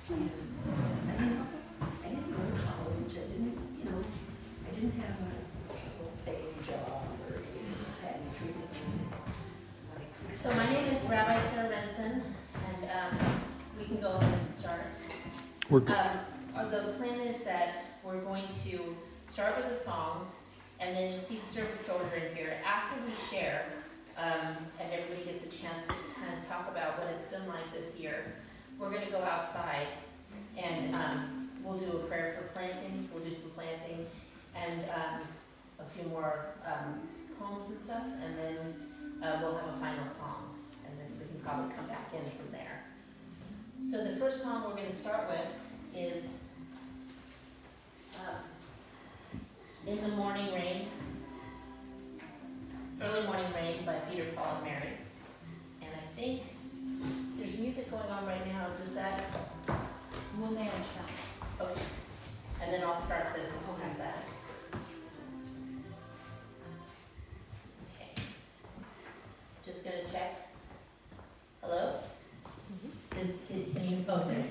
I didn't go to college, I didn't have a paying job or hadn't treated me like. So my name is Rabbi Sarah Renson, and we can go ahead and start. We're good. The plan is that we're going to start with a song, and then you'll see the service order in here. After we share, and everybody gets a chance to kind of talk about what it's been like this year, we're gonna go outside, and we'll do a prayer for planting, we'll do some planting, and a few more poems and stuff, and then we'll have a final song, and then we can probably come back in from there. So the first song we're going to start with is In the Morning Rain, Early Morning Rain by Peter, Paul, and Mary. And I think there's music going on right now. Does that? We'll manage that. Okay. And then I'll start this as soon as that's. Okay. Just gonna check. Hello? Can you, oh, there you go.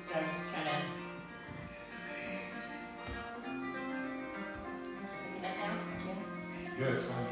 Sorry, I'm just trying to. Picking up now? Yeah, it's fine.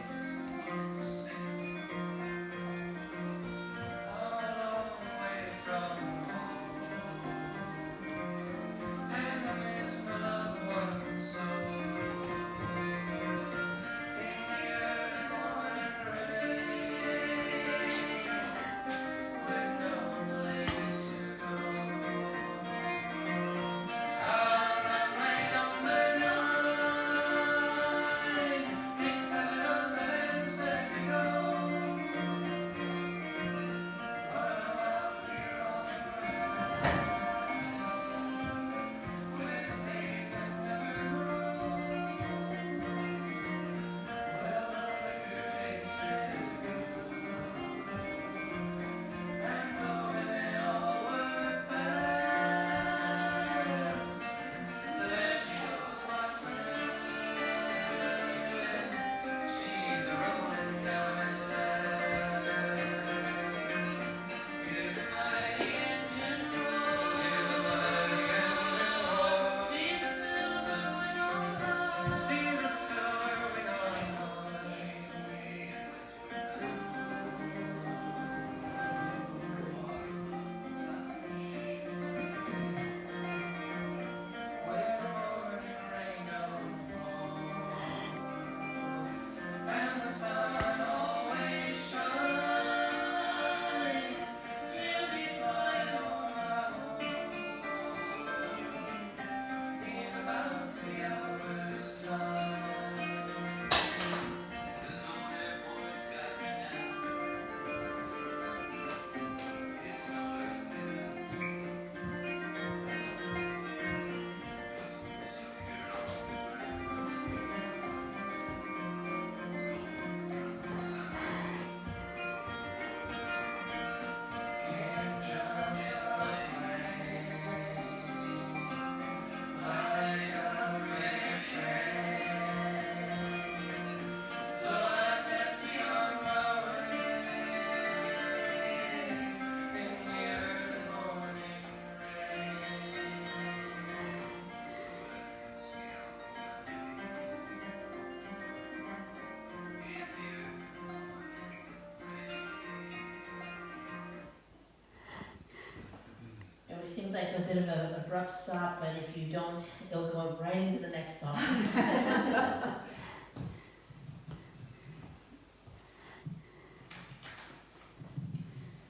It seems like a bit of an abrupt stop, but if you don't, it'll go right into the next song.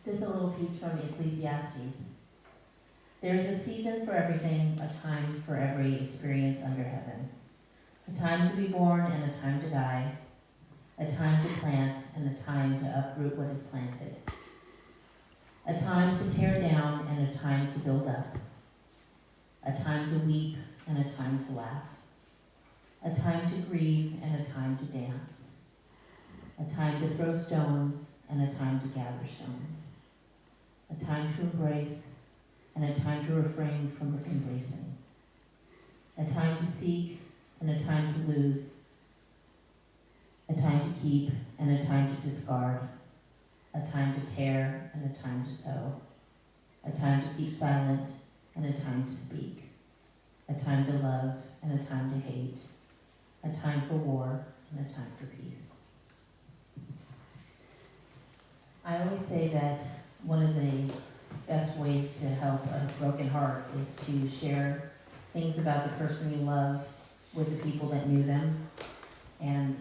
This is a little piece from Ecclesiastes. There is a season for everything, a time for every experience under heaven. A time to be born and a time to die. A time to plant and a time to uproot what is planted. A time to tear down and a time to build up. A time to weep and a time to laugh. A time to grieve and a time to dance. a time to throw stones and a time to gather stones, a time to embrace and a time to refrain from embracing, a time to seek and a time to lose, a time to keep and a time to discard, a time to tear and a time to sow, a time to keep silent and a time to speak, a time to love and a time to hate, a time for war and a time for peace. I always say that one of the best ways to help a broken heart is to share things about the person you love with the people that knew them. And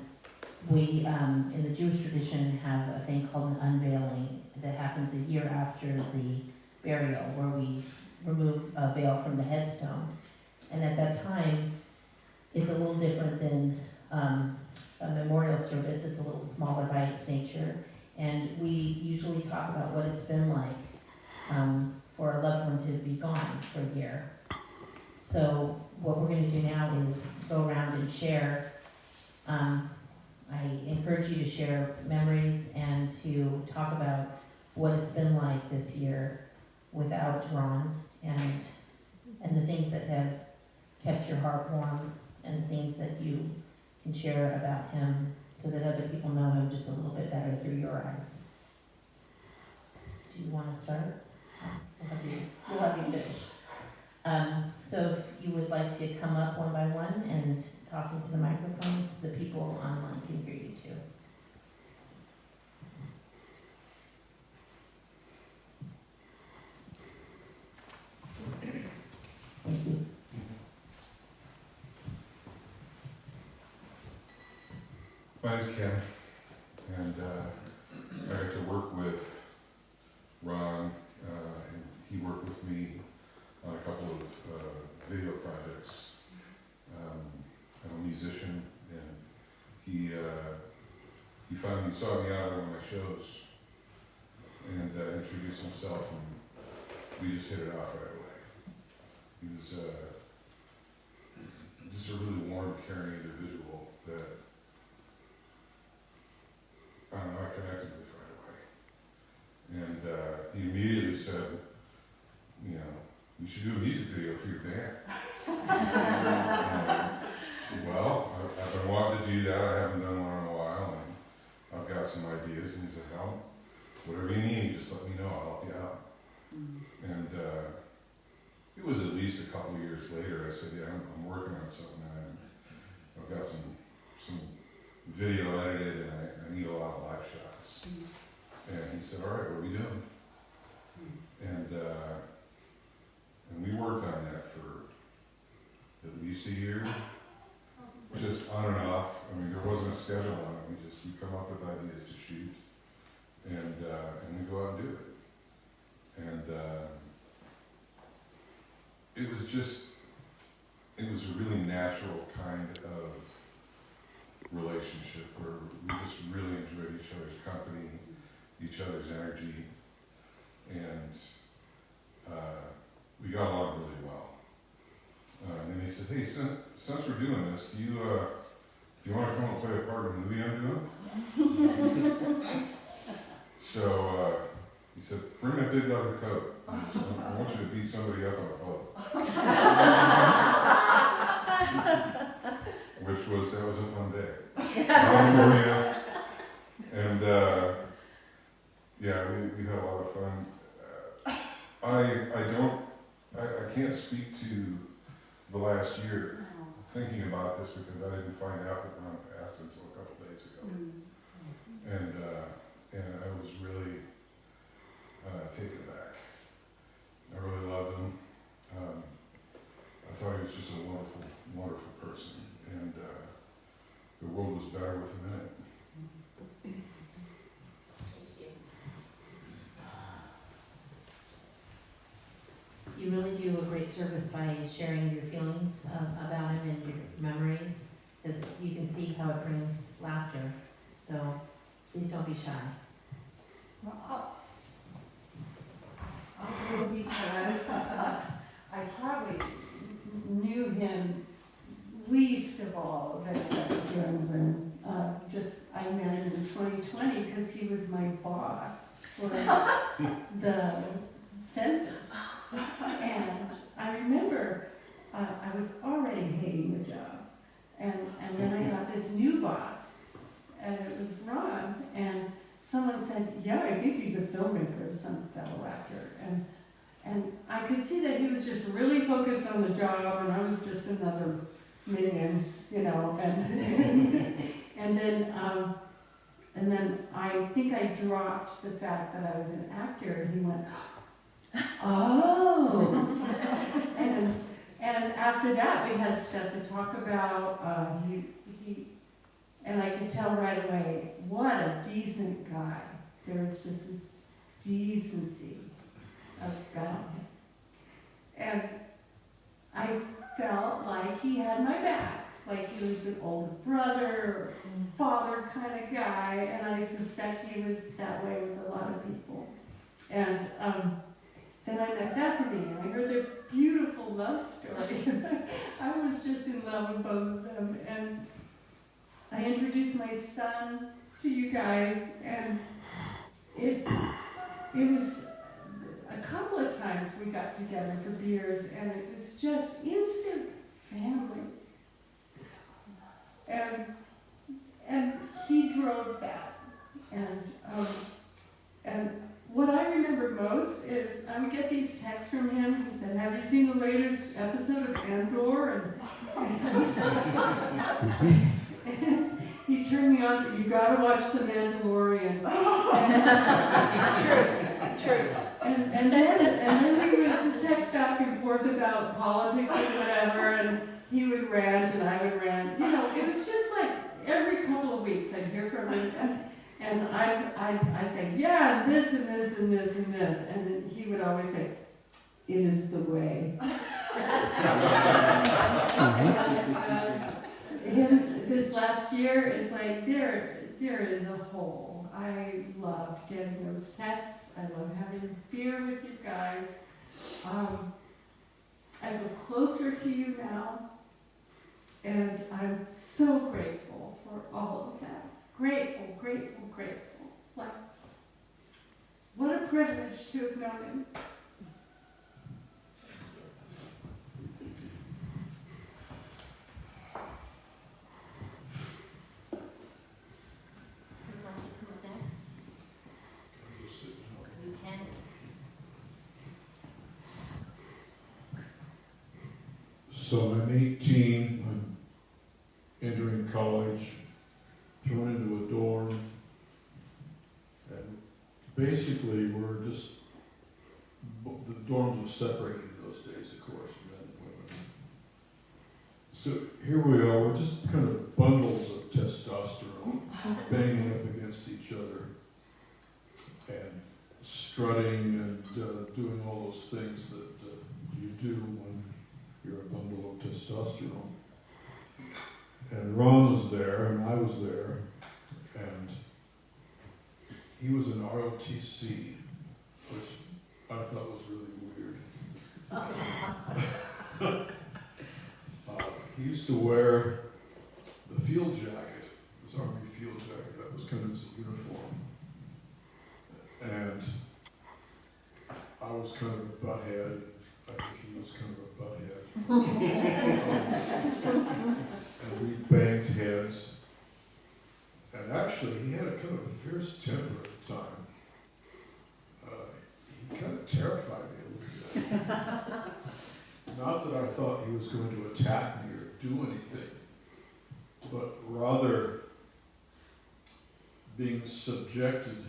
we, in the Jewish tradition, have a thing called an unveiling that happens a year after the burial, where we remove a veil from the headstone. And at that time, it's a little different than a memorial service. It's a little smaller by its nature. And we usually talk about what it's been like for a loved one to be gone for a year. So what we're going to do now is go around and share. I encourage you to share memories and to talk about what it's been like this year without Ron, and the things that have kept your heart warm, and things that you can share about him so that other people know him just a little bit better through your eyes. Do you want to start? We'll have you finish. So if you would like to come up one by one and talk into the microphones, the people online can hear you too. Thank you. My name's Ken, and I got to work with Ron, and he worked with me on a couple of video projects. I'm a musician, and he finally saw me out at one of my shows and introduced himself, and we just hit it off right away. He was just a really warm, caring individual that I don't know, I connected with right away. And he immediately said, you know, you should do a music video for your band. Well, I've been wanting to do that. I haven't done one in a while, and I've got some ideas. And he said, "No, whatever you need, just let me know. I'll help you out." And it was at least a couple of years later. I said, "Yeah, I'm working on something. And I've got some video edited, and I need a lot of live shots." And he said, "All right, what are we doing?" And we worked on that for at least a year, just on and off. I mean, there wasn't a schedule on it. We come up with ideas to shoot, and we go out and do it. And it was a really natural kind of relationship where we just really enjoyed each other's company, each other's energy, and we got along really well. And then he said, "Hey, since we're doing this, do you want to come and play a part in the movie I'm doing?" So he said, "Bring a big leather coat. I want you to beat somebody up on a boat." That was a fun day. And yeah, we had a lot of fun. I can't speak to the last year thinking about this because I didn't find out that Ron passed until a couple days ago. And I was really taken aback. I really loved him. I thought he was just a wonderful, wonderful person, and the world was better with him in it. You really do a great service by sharing your feelings about him and your memories, because you can see how it brings laughter. So please don't be shy. Well, I'll go because I probably knew him least of all of it during when I met him in 2020 because he was my boss for the census. And I remember I was already hating the job. And then I got this new boss, and it was Ron, and someone said, yeah, I think he's a filmmaker, some fellow actor. And I could see that he was just really focused on the job, and I was just another minion, you know, and then I think I dropped the fact that I was an actor, and he went, oh. And after that, we had stuff to talk about. And I could tell right away, what a decent guy. There was just this decency about him. And I felt like he had my back, like he was an older brother, father kind of guy, and I suspect he was that way with a lot of people. And then I met Bethany, and I heard their beautiful love story. I was just in love with both of them, and I introduced my son to you guys, and it was a couple of times we got together for beers, and it was just instant family. And he drove that. And what I remember most is I would get these texts from him. He said, have you seen the latest episode of Andor? And he turned me on, you gotta watch The Mandalorian. Truth. And then we would text back and forth about politics and whatever, and he would rant and I would rant. You know, it was just like every couple of weeks I'd hear from him, and I'd say, yeah, and this and this and this and this, and then he would always say, it is the way. Him this last year is like, there is a hole. I loved getting those texts. I love having beer with you guys. I feel closer to you now, and I'm so grateful for all of that. Grateful. Like, what a privilege to have known him. So I'm 18, I'm entering college, thrown into a dorm, and basically we're just, the dorms were separated in those days, of course, men and women. So here we are, we're just kind of bundles of testosterone banging up against each other and strutting and doing all those things that you do when you're a bundle of testosterone. And Ron was there, and I was there, and he was in ROTC, which I thought was really weird. He used to wear the field jacket, his Army field jacket, that was kind of his uniform. And I was kind of a butthead. I think he was kind of a butthead. And we banged heads. And actually, he had a kind of a fierce temper at the time. He kind of terrified me a little bit. Not that I thought he was going to attack me or do anything, but rather being subjected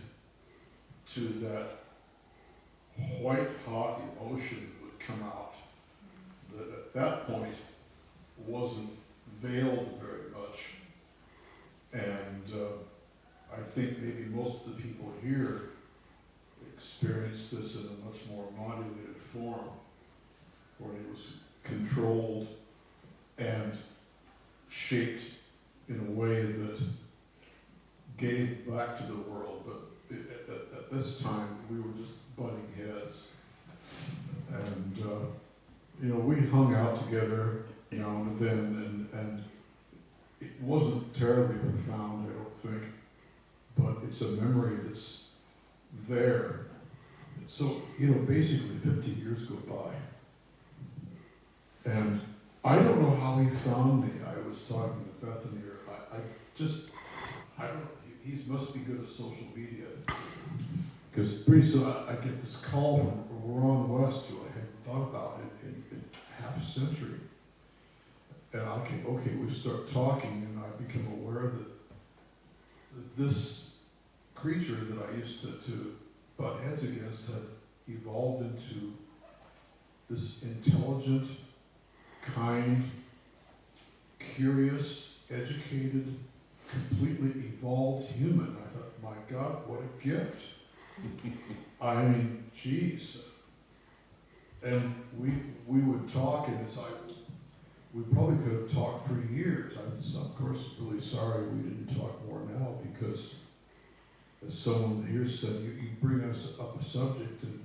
to that white-hot emotion would come out that at that point wasn't veiled very much. And I think maybe most of the people here experienced this in a much more modulated form, where it was controlled and shaped in a way that gave back to the world. But at this time, we were just butting heads. And, we hung out together now and then, and it wasn't terribly profound, I don't think. it's a memory that's there. So, basically 50 years go by. And I don't know how he found me. I was talking to Bethany, or I don't know, he must be good at social media. Because pretty soon I get this call from Ron West, who I hadn't thought about in half a century. And we start talking, and I become aware that this creature that I used to butt heads against had evolved into this intelligent, kind, curious, educated, completely evolved human. I thought, my God, what a gift. I mean, geez. And we would talk, and it's like, we probably could have talked for years. I'm, of course, really sorry we didn't talk more now, because as someone here said, you bring us up a subject and,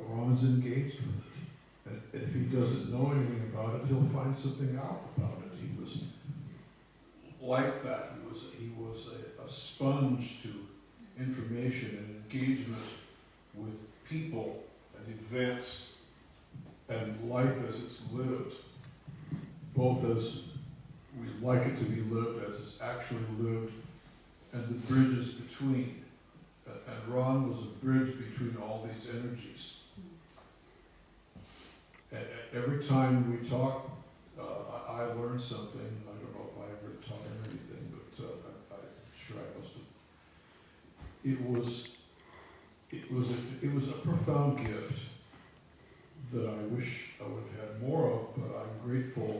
Ron's engaged with it. And if he doesn't know anything about it, he'll find something out about it. He was like that. He was a sponge to information and engagement with people and events and life as it's lived, both as we like it to be lived, as it's actually lived, and the bridges between. And Ron was a bridge between all these energies. And every time we talk, I learned something. I don't know if I ever taught him anything, but I'm sure I must have. It was a profound gift that I wish I would have had more of, but I'm grateful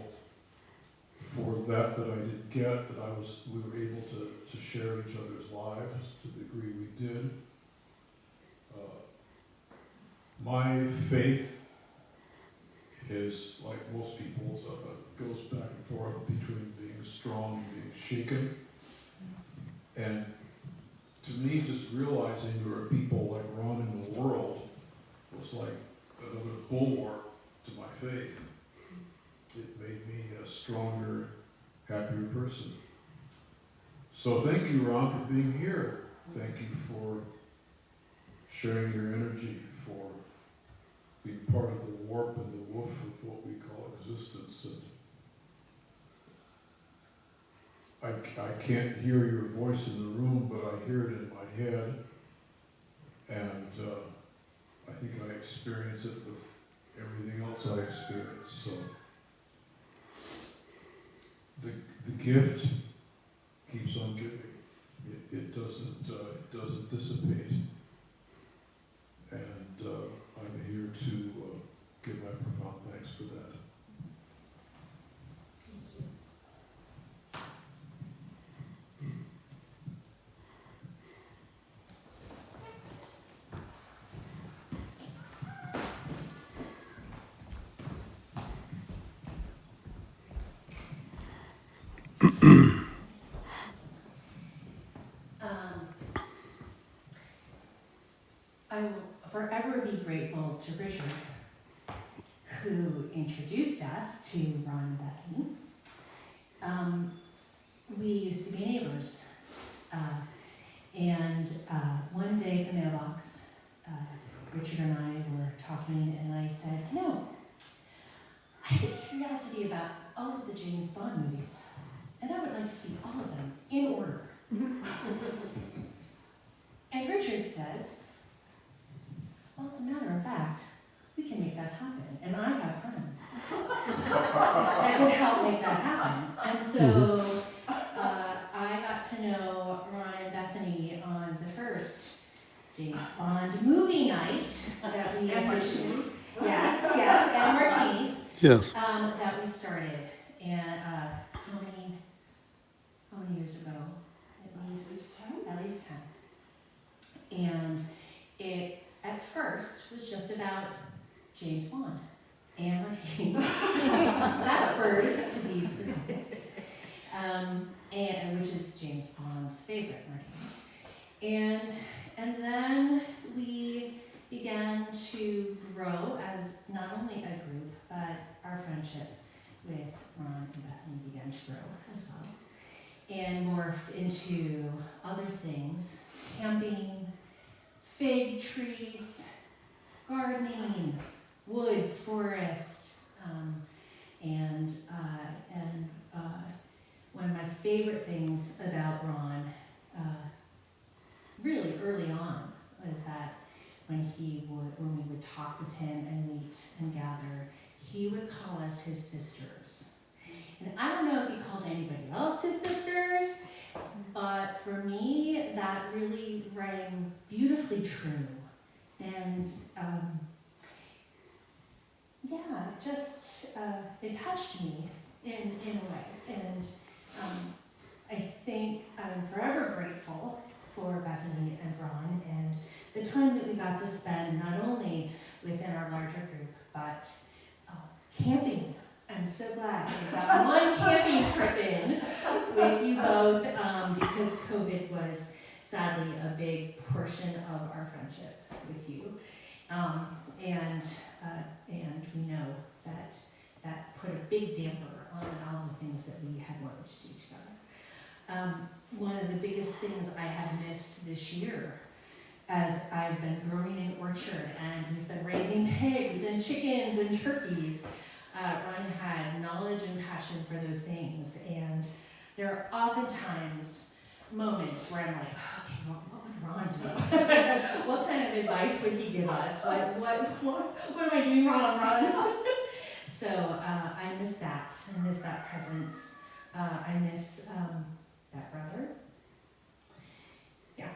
for that I did get, that we were able to share each other's lives to the degree we did. My faith is, like most people's, goes back and forth between being strong and being shaken. And to me, just realizing there are people like Ron in the world was like another bulwark to my faith. It made me a stronger, happier person. So thank you, Ron, for being here. Thank you for sharing your energy, for being part of the warp and the woof of what we call existence. And I can't hear your voice in the room, but I hear it in my head. And I think I experience it with everything else I experience. So the gift keeps on giving. It doesn't dissipate. And I'm here to give my profound thanks for that. I will forever be grateful to Richard, who introduced us to Ron and Bethany. We used to be neighbors, and one day at the mailbox, Richard and I were talking, and I said, I have a curiosity about all of the James Bond movies, and I would like to see all of them in order. And Richard says, well, as a matter of fact, we can make that happen. And I have friends that could help make that happen. And so I got to know Ron and Bethany on the first James Bond movie night that we officially, yes, and martinis. Yes. That we started. And how many years ago? At least 10. And it, at first, was just about James Bond and martinis. That's first, to be specific. And which is James Bond's favorite martini. And then we began to grow as not only a group, but our friendship with Ron and Bethany began to grow as well, and morphed into other things camping, fig trees, gardening, woods, forest, and one of my favorite things about Ron, really early on, was that when we would talk with him and meet and gather, he would call us his sisters. And I don't know if he called anybody else his sisters, but for me, that really rang beautifully true. And it touched me in a way. And I think I'm forever grateful for Bethany and Ron and the time that we got to spend not only within our larger group, but camping. I'm so glad we got one camping trip in with you both because COVID was sadly a big portion of our friendship with you. And we know that put a big damper on all the things that we had wanted to do together. One of the biggest things I have missed this year, as I've been growing an orchard and we've been raising pigs and chickens and turkeys, Ron had knowledge and passion for those things. And there are oftentimes moments where I'm like, okay, what would Ron do? What kind of advice would he give us? What am I doing wrong, Ron? So I miss that. I miss that presence. I miss that brother. Yeah.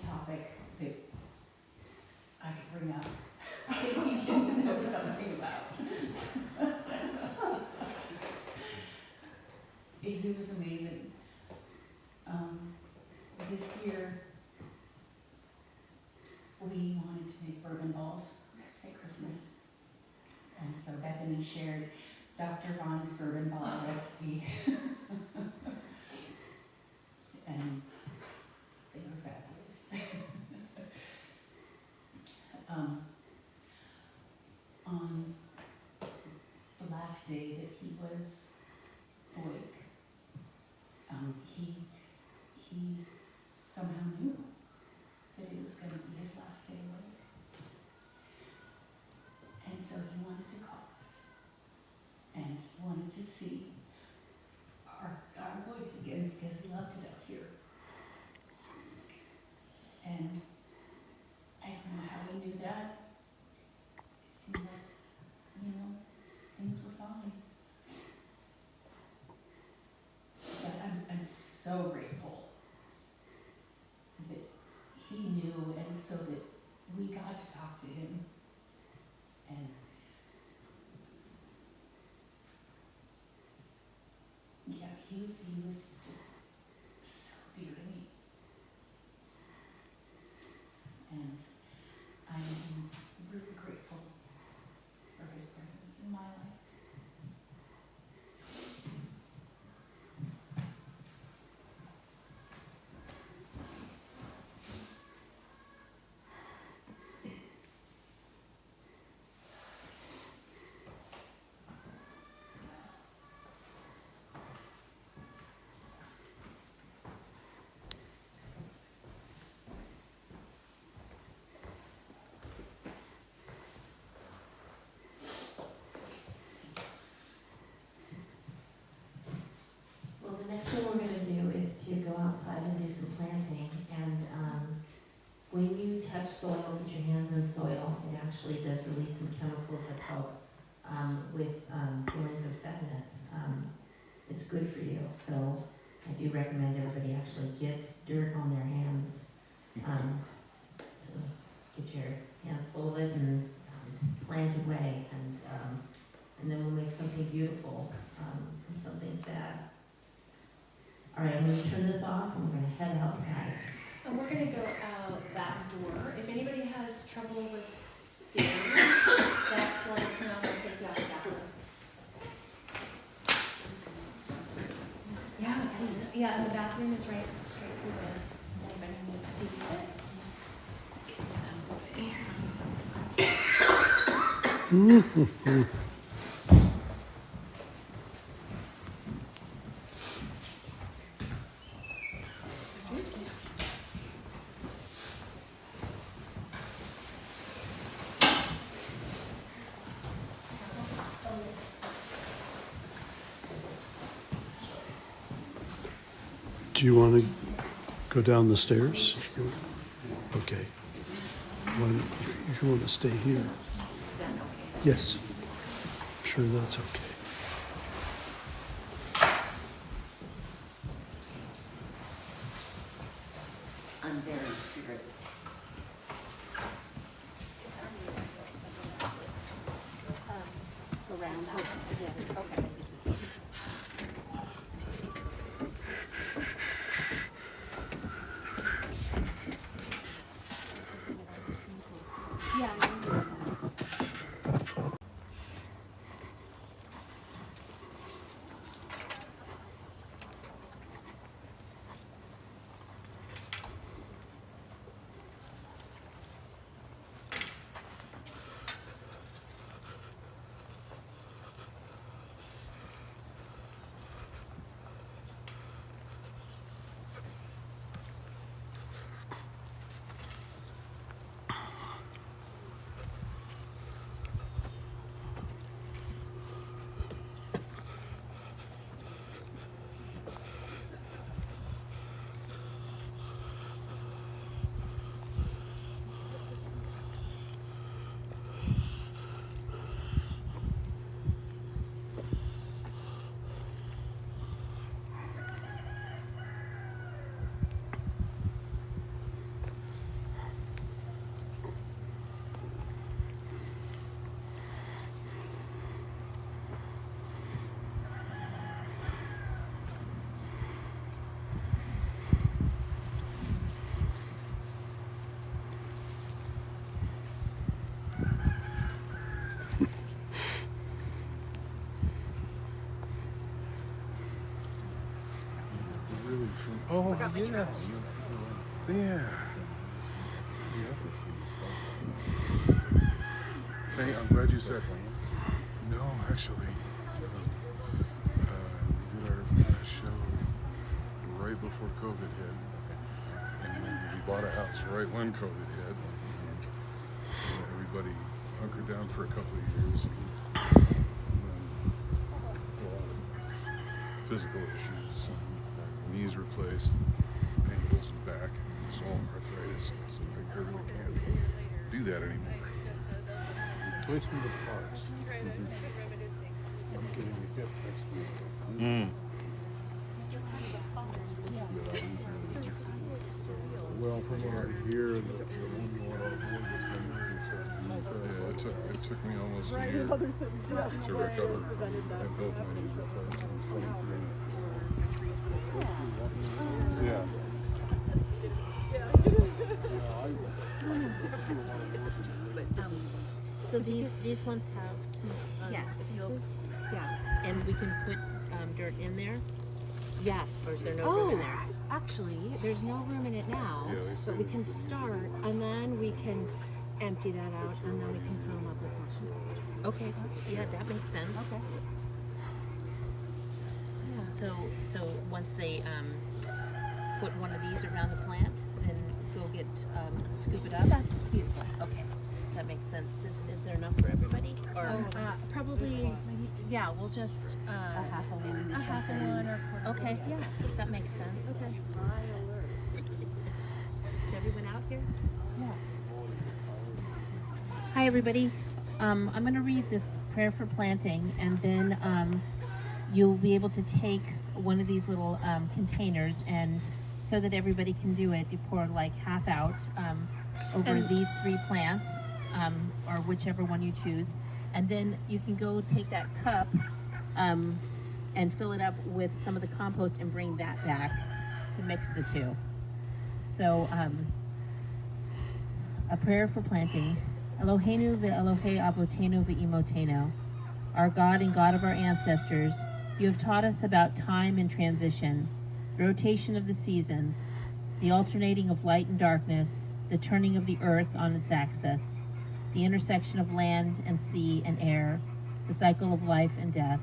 Topic that I could bring up that he didn't know something about. He was amazing. This year, we wanted to make bourbon balls at Christmas. And so Bethany shared Dr. Ron's bourbon ball recipe. And they were fabulous. On the last day that he was awake, he somehow knew that it was going to be his last day awake. And so he wanted to call us. And he wanted to see our boys again because he loved it out here. And I don't know how he knew that. It seemed like, things were fine. But I'm so grateful that he knew and so that we got to talk to him. And yeah, he was just so dear to me. And I am really grateful for his presence in my life. Well, the next thing we're gonna do is to go outside and do some planting, and, when you touch soil, put your hands in soil, it actually does release some chemicals that help, with, feelings of sadness. It's good for you, so I do recommend everybody actually gets dirt on their hands. So get your hands full of it and, plant away, and then we'll make something beautiful, from something sad. All right, I'm gonna turn this off and we're gonna head outside. And we're gonna go out that door. If anybody has trouble with stairs or steps, let us know, we'll take you out the back door. Yeah, and the bathroom is right straight through there. Anybody who needs to use it. Excuse me. Do you want to go down the stairs? Okay. If you want to stay here. Yes. Sure, that's okay. Unburied spirit. Around, okay. Oh, yes. Yeah. Hey, I'm glad you said. No, actually, we did our show right before COVID hit, and we bought a house right when COVID hit. And everybody hunkered down for a couple of years. And then a lot of physical issues, knees replaced, ankles and back, and it's all arthritis. So I really can't do that anymore. Replacement of parts. I'm getting a hip next week. Well, from what I hear, the one you want to avoid is it took me almost a year to recover and both my knees replaced. Yeah. So these ones have Yes, yolks, yeah, and we can put dirt in there, yes. or is there no room in Oh, there? actually, there's no room in it now, Yeah, they but we say can you can start, and then we can empty that out, and then we can fill them up with compost. Okay, yeah, that makes sense. Okay. So once they put one of these around the plant, then go get scoop it up. That's beautiful. Okay, that makes sense. Is there enough for everybody? Or Probably, yeah, we'll just, A half a one. a half a one or a quarter. okay, Yeah. that makes sense. Okay. Is everyone out here? Yeah. Hi, everybody. I'm going to read this prayer for planting, and then you'll be able to take one of these little containers, and so that everybody can do it, you pour like half out over And- these 3 plants, or whichever one you choose, and then you can go take that cup and fill it up with some of the compost and bring that back to mix the two. So, a prayer for planting. Eloheinu ve'Elohe avotenu ve'imotenu. Our God and God of our ancestors, you have taught us about time and transition, the rotation of the seasons, the alternating of light and darkness, the turning of the earth on its axis, the intersection of land and sea and air, the cycle of life and death.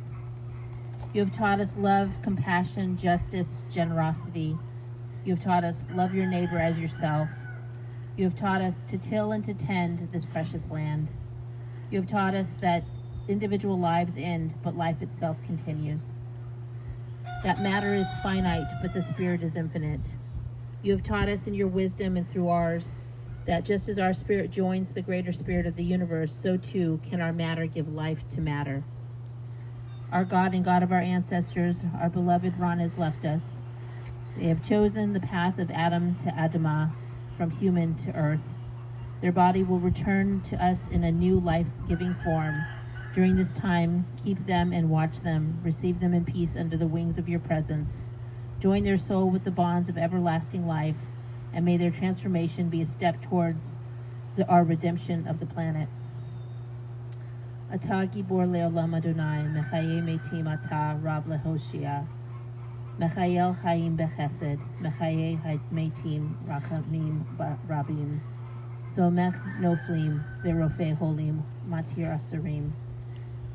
You have taught us love, compassion, justice, generosity. You have taught us love your neighbor as yourself. You have taught us to till and to tend this precious land. You have taught us that individual lives end, but life itself continues. That matter is finite, but the spirit is infinite. You have taught us in your wisdom and through ours that just as our spirit joins the greater spirit of the universe, so too can our matter give life to matter. Our God and God of our ancestors, our beloved Ron has left us. They have chosen the path of Adam to Adamah, from human to earth. Their body will return to us in a new life-giving form. During this time, keep them and watch them, receive them in peace under the wings of your presence. Join their soul with the bonds of everlasting life, and may their transformation be a step towards our redemption of the planet. Atah gibor le'olam Adonai, mechaye metim atah rav lehoshia. Mechayel Chaim Bechesed, Mechaye Metim Rachamim Rabim, Somech Noflim, Verofe Holim, Matir Asarim,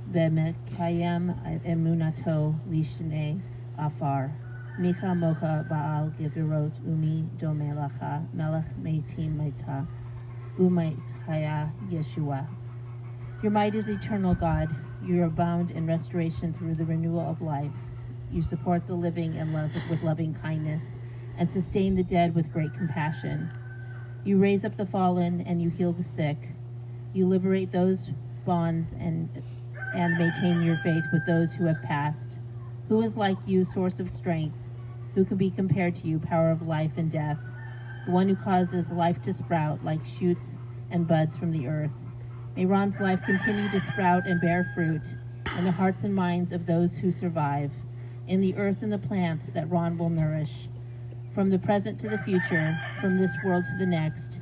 Bemekayem Emunato Lishne Afar, Micha Mocha Baal Gevurot Umi Domelacha, Melech Metim Meta, Umait Haya Yeshua. Your might is eternal, God. You are bound in restoration through the renewal of life. You support the living and love with loving kindness, and sustain the dead with great compassion. You raise up the fallen, and you heal the sick. You liberate those bonds and maintain your faith with those who have passed. Who is like you, source of strength? Who can be compared to you, power of life and death? The one who causes life to sprout like shoots and buds from the earth. May Ron's life continue to sprout and bear fruit in the hearts and minds of those who survive, in the earth and the plants that Ron will nourish. From the present to the future, from this world to the next,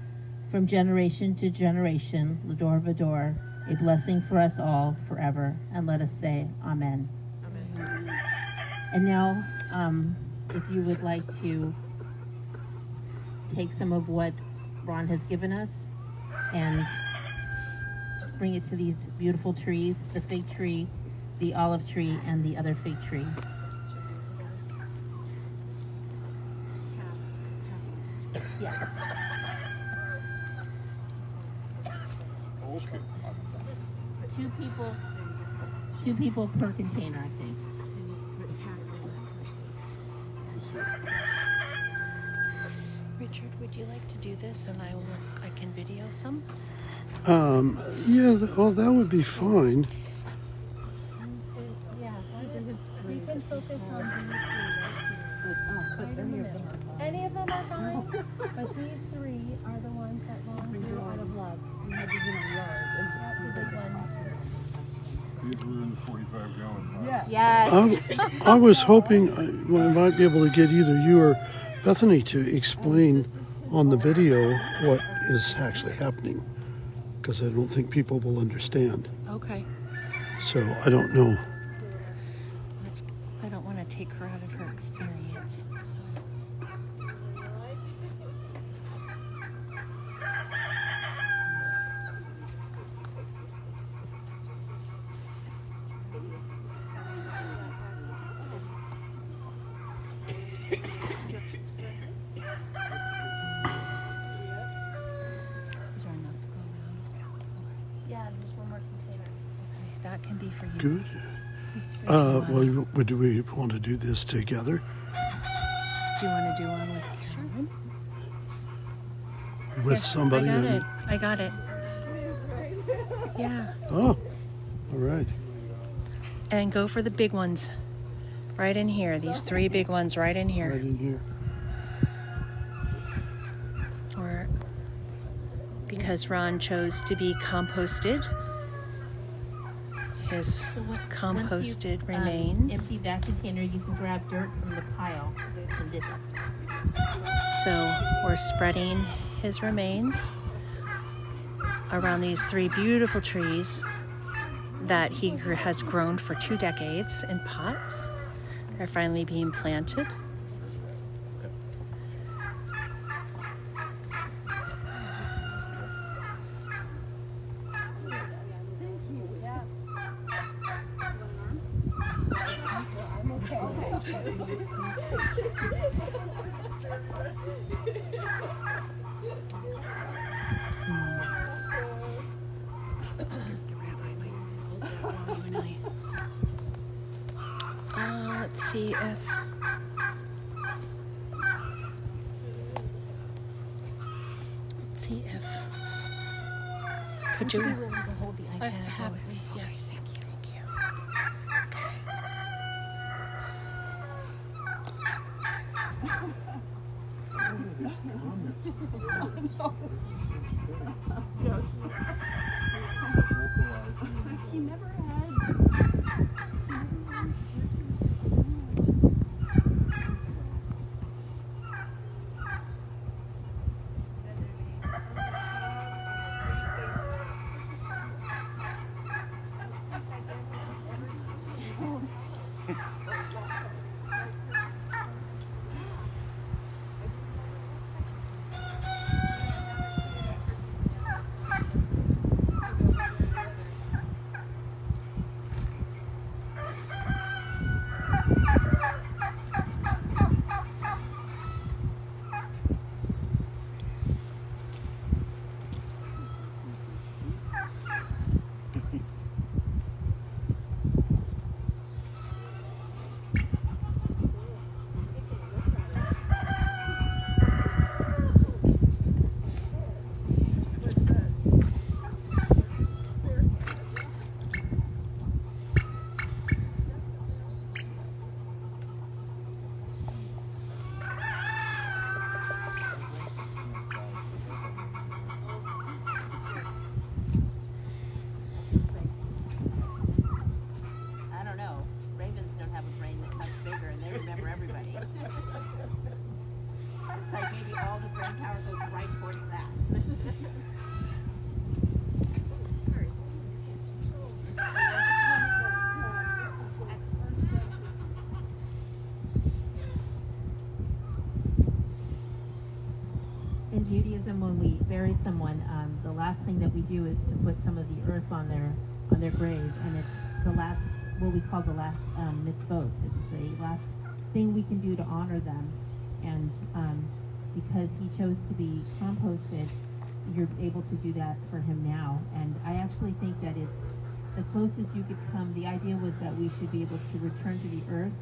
from generation to generation, L'dor Vador, a blessing for us all forever. And let us say, Amen. Amen. And now, if you would like to take some of what Ron has given us and bring it to these beautiful trees, the fig tree, the olive tree, and the other fig tree. Yeah. Okay. Two people per container, I think. Richard, would you like to do this and I can video some? Yeah, that would be fine. Yeah, we can focus on right in the middle. Any of them are fine, but these three are the ones that Ron grew out of love. We had these in a yard, and the big ones. These were in the 45 gallon. Yeah. Yes. I was hoping I might be able to get either you or Bethany to explain on the video what is actually happening, because I don't think people will understand. Okay. So I don't know. I don't want to take her out of her experience. Is there enough to go around? Yeah, there's one more container. Okay, that can be for you. Good. Well, do we want to do this together? Do you want to do one with Karen? With somebody? I got it. Yeah. Oh, all right. And go for the big ones. Right in here. These three big ones right in Right here. in here. Or because Ron chose to be composted, his So composted once remains. empty that container, you can grab dirt from the pile and dip it. So we're spreading his remains around these 3 beautiful trees that he has grown for 2 decades in pots. They're finally being planted. Let's see if could you willing to hold the iPad? happily, yes. Thank you. I don't know. Ravens don't have a brain that's much bigger and they remember everybody. It's like maybe all the brain power goes right towards that. Sorry. In Judaism, when we bury someone, the last thing that we do is to put some of the earth on their grave, and it's the last, what we call the last mitzvot. It's the last thing we can do to honor them, and because he chose to be composted, you're able to do that for him now. And I actually think that it's the closest you could come. The idea was that we should be able to return to the earth,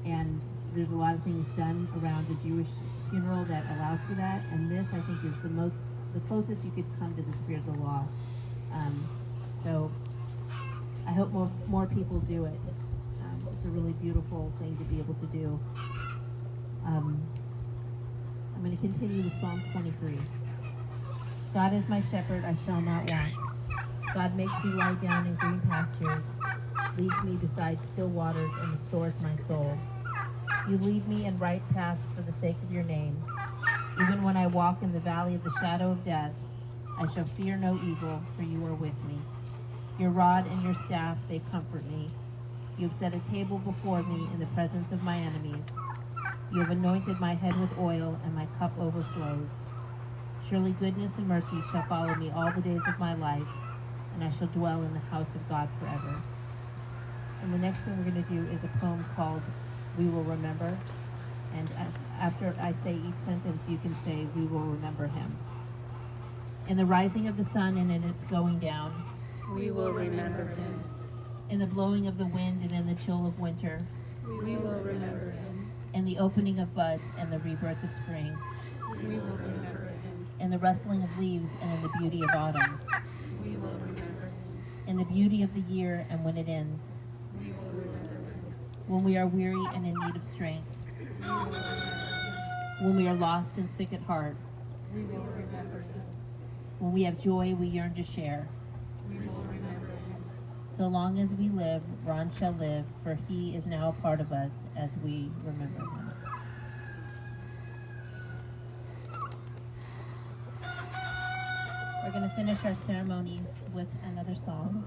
and there's a lot of things done around the Jewish funeral that allows for that, and this I think is the closest you could come to the spirit of the law. So I hope more people do it. It's a really beautiful thing to be able to do. I'm going to continue with Psalm 23. God is my shepherd, I shall not want. God makes me lie down in green pastures, leads me beside still waters, and restores my soul. You lead me in right paths for the sake of your name. Even when I walk in the valley of the shadow of death, I shall fear no evil, for you are with me. Your rod and your staff, they comfort me. You have set a table before me in the presence of my enemies. You have anointed my head with oil, and my cup overflows. Surely goodness and mercy shall follow me all the days of my life, and I shall dwell in the house of God forever. And the next thing we're going to do is a poem called We Will Remember. And after I say each sentence, you can say, we will remember him. In the rising of the sun and in its going down, We will remember him. in the blowing of the wind and in the chill of winter, We will remember him. in the opening of buds and the rebirth of spring, We will remember him. in the rustling of leaves and in the beauty of autumn, We will remember him. in the beauty of the year and when it ends, We will remember him. when we are weary and in need of strength, We will remember him. when we are lost and sick at heart, We will remember him. when we have joy we yearn to share. We will remember him. So long as we live, Ron shall live, for he is now a part of us as we remember him. We're going to finish our ceremony with another song.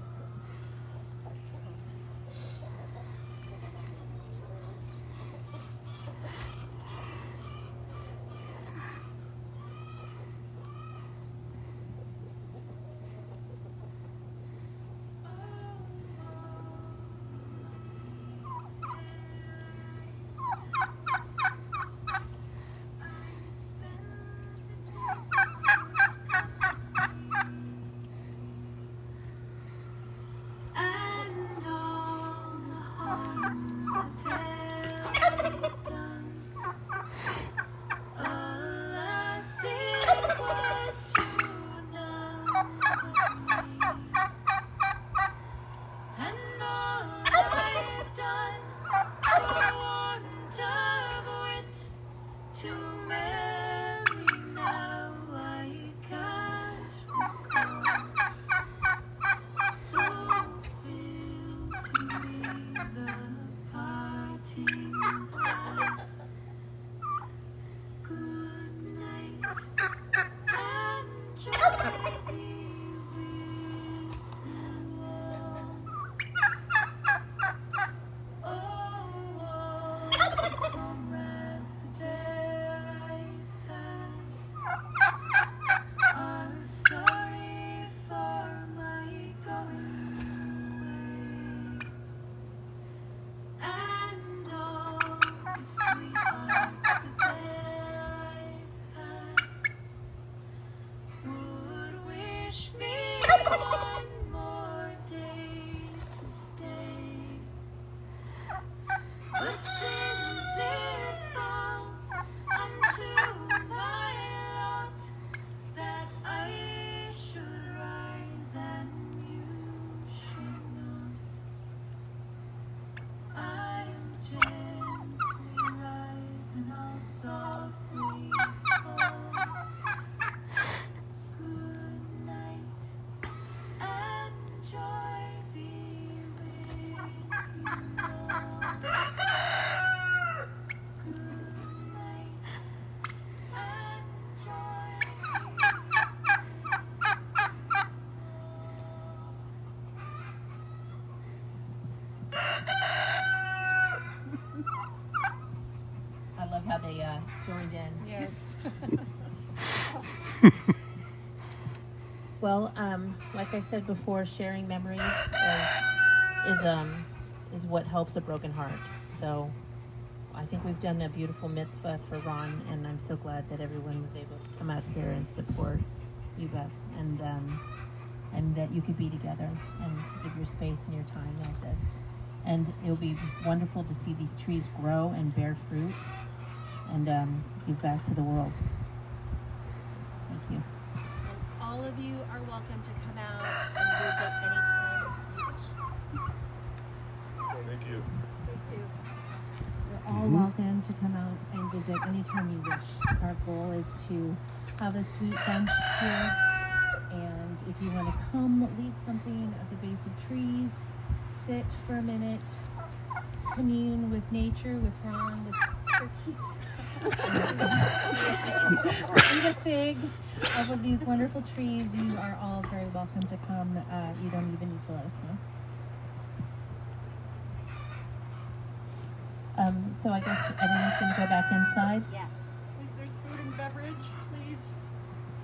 How they joined in. Yes. Well, like I said before, sharing memories is what helps a broken heart. So I think we've done a beautiful mitzvah for Ron, and I'm so glad that everyone was able to come out here and support you, Beth, and that you could be together and give your space and your time like this. And it'll be wonderful to see these trees grow and bear fruit and give back to the world. Thank you. And all of you are welcome to come out and visit anytime you wish. Thank you. You're all welcome to come out and visit anytime you wish. Our goal is to have a sweet bunch here, and if you want to come leave something at the base of trees, sit for a minute, commune with nature, with Ron, with turkeys. Eat a fig off of these wonderful trees. You are all very welcome to come. You don't even need to let us know. So I guess everyone's going to go back inside. Yes. Please, there's food and beverage. Please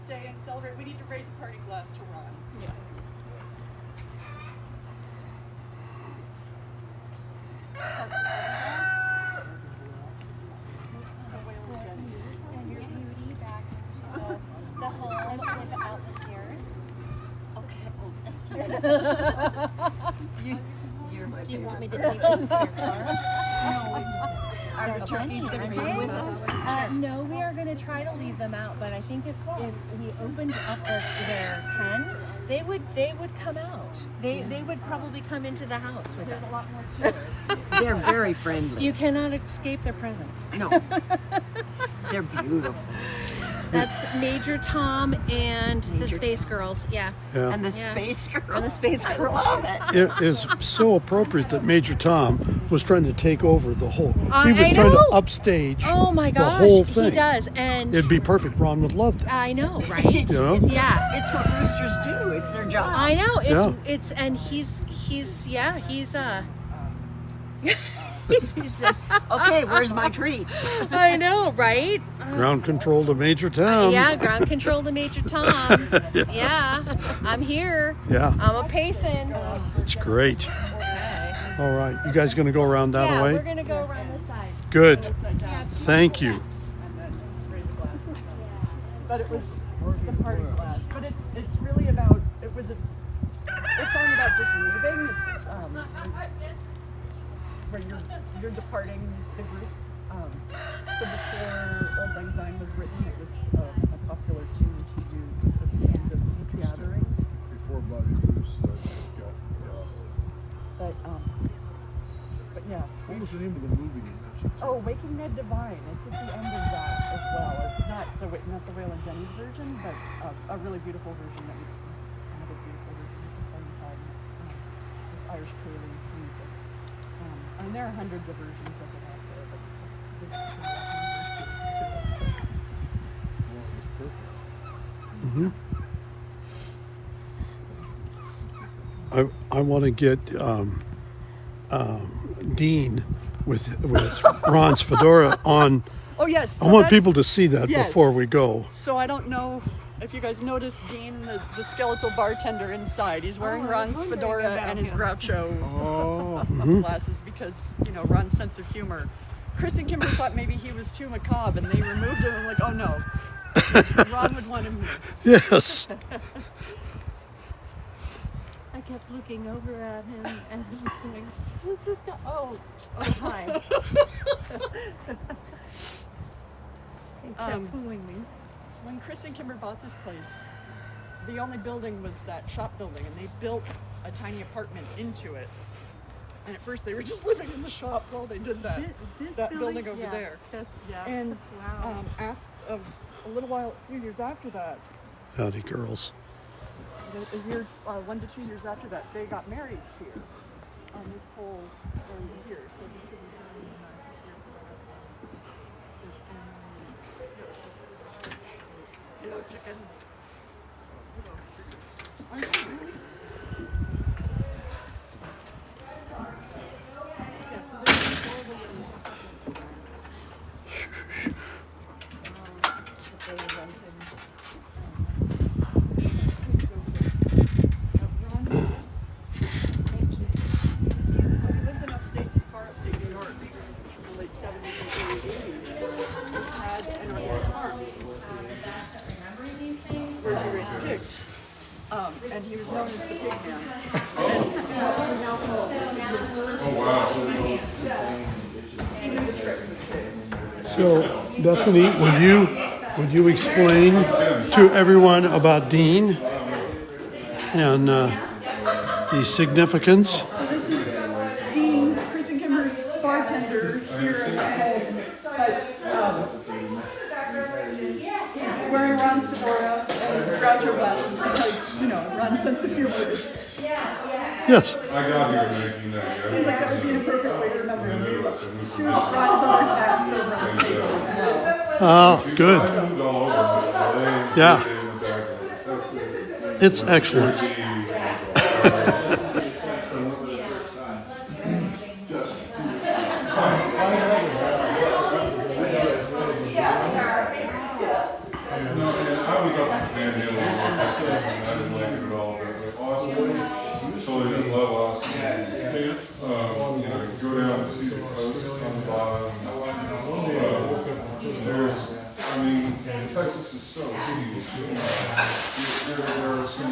stay and celebrate. We need to raise a party glass to Ron. Yeah. And your beauty back into the home without the stairs. Okay. Do you want me to take this to your car? Are the turkeys going to be with us? No, we are going to try to leave them out, but I think if we opened up their pen, they would come out. They would probably come into the house with There's us. a lot more to it. They're very friendly. You cannot escape their presence. No, they're beautiful. That's Major Tom and the Space Girls. Yeah. Yeah. And the Yeah. Space Girl. And the Space I Girls. love it. It is so appropriate that Major Tom was trying to take over the whole. He I was trying know. to upstage Oh my the gosh, whole he thing. does. And It'd be perfect. Ron would love that. I know, right? You know? Yeah. It's what roosters do. It's their job. I know. Yeah. It's and he's he's Okay, where's my treat? I know, right? Ground control to Major Tom. Yeah, ground control to Major Tom. Yeah, I'm here. Yeah, I'm a pacing. it's great. Okay. All right, you guys going to go around that Yeah, way? we're gonna go around this side. Good. Thank you. And then raise a glass. But it was the party glass. But it's really about, it's song about just leaving. It's where you're departing the group. So before Old Lang Syne was written, it was a popular tune to use at the end of gatherings. Before Bobby Bruce started. But yeah. What was the name of the movie you mentioned? Oh, Waking Ned Divine. It's at the end of that as well. Not the Waylon Jennings version, but a really beautiful version that another beautiful version you can play inside with Irish Cayley music. And there are hundreds of versions of it out there, but there's verses to it. I want to get Dean with Ron's fedora on. Oh yes. I want people to see that yes. before we go. So I don't know if you guys noticed Dean, the skeletal bartender inside. He's wearing Ron's fedora and his Groucho glasses because, Ron's sense of humor. Chris and Kimber thought maybe he was too macabre and they removed him. I'm like, oh no. Ron would want him here. Yes. I kept looking over at him and going, who's this guy? Oh, hi. He kept fooling me. When Chris and Kimber bought this place, the only building was that shop building, and they built a tiny apartment into it. And at first they were just living in the shop while they did that. That building over there. And wow. a little while, a few years after that, Howdy, girls. a year, 1 to 2 years after that, they got married here on this whole area here. So they could be married in Hello, chickens. Yeah, so there's this horrible little that they were renting. We lived in far upstate New York in the late 70s and early 80s. We had an organic farm where he raised pigs. And he was known as the pig man. So, Bethany, would you explain to everyone about Dean and the significance? So this is Dean, Chris and Kimber's bartender here at the home. He's wearing Ron's fedora and Groucho glasses because, Ron's sense of humor. Yes. I got here in 1990. Seems like that would be an appropriate way to remember him. Two of Ron's other cats over on the table as well. Oh, good. I moved all over. Yeah. It's excellent. I was up in Panhandle, and I didn't like it at all, but Austin, totally didn't love Austin. Go down and see the coast on the bottom. Texas is so huge. There are so